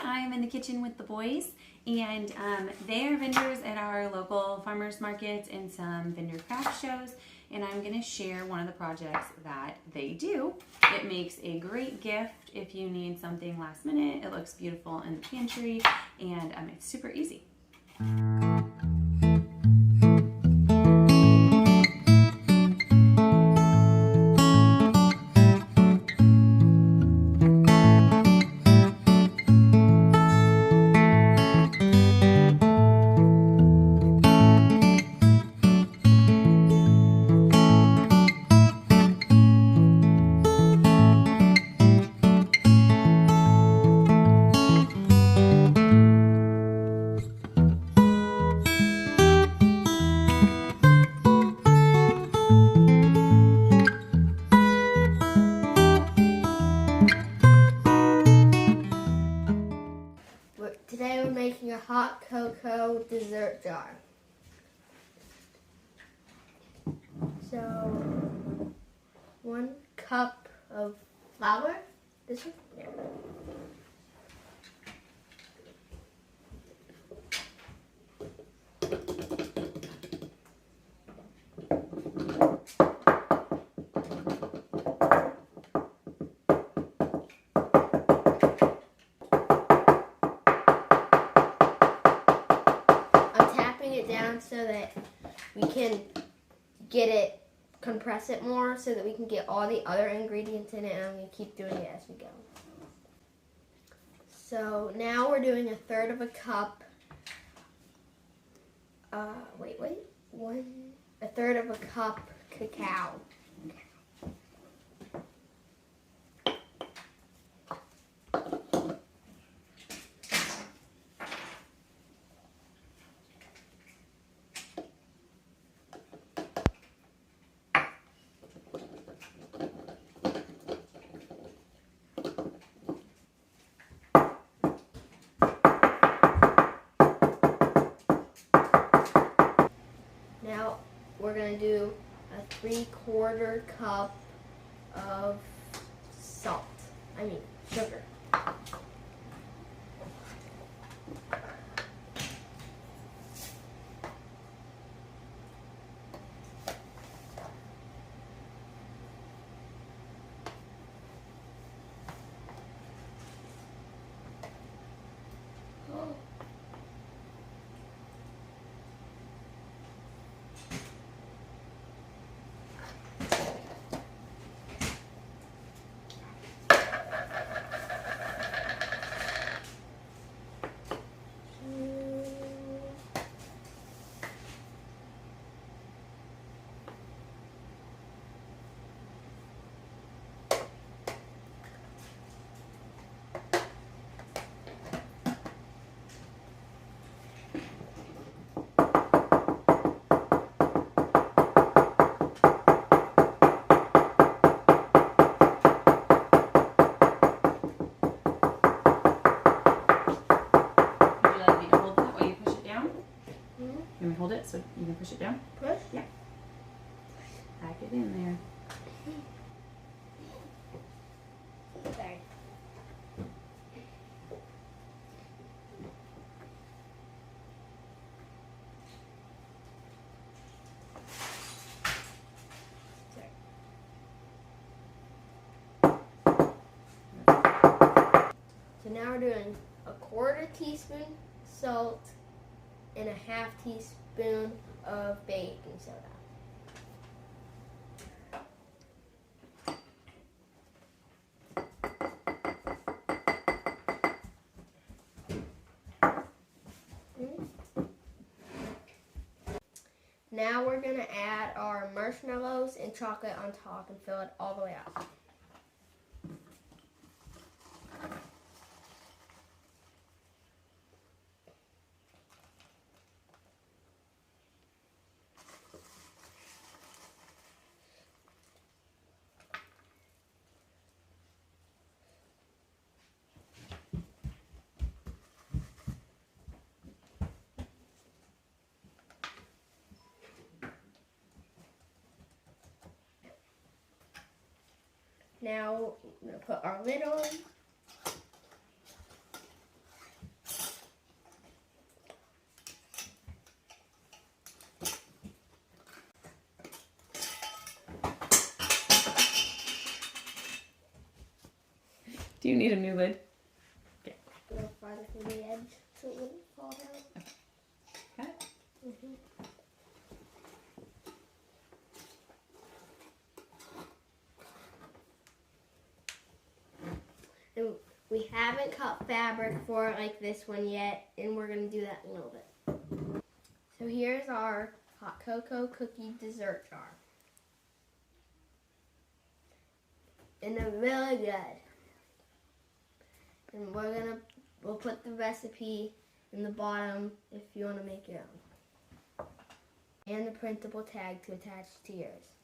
I'm in the kitchen with the boys, and they are vendors at our local farmers markets and some vendor craft shows, and I'm going to share one of the projects that they do. It makes a great gift if you need something last minute. It looks beautiful in the pantry, and it's super easy. Today we're making a hot cocoa dessert jar. So, 1 cup of flour. This one? Yeah. It down so that we can compress it more so that we can get all the other ingredients in it, and I'm going to keep doing it as we go. So now we're doing 1/3 of a cup, 1/3 of a cup cacao. Now we're going to do a 3/4 cup of sugar. Can we hold it so you can push it down? Push? Yeah. Pack it in there. Sorry. So now we're doing 1/4 teaspoon salt and 1/2 teaspoon of baking soda. Now we're going to add our marshmallows and chocolate on top and fill it all the way up. Now I'm going to put our lid on. you need a new lid? A little farther from the edge so it wouldn't fall down. Got it? And we haven't cut fabric for it like this one yet, and we're going to do that in a little bit. So here's our hot cocoa cookie dessert jar. And they're really good. And we'll put the recipe in the bottom if you want to make your own. And the printable tag to attach to yours.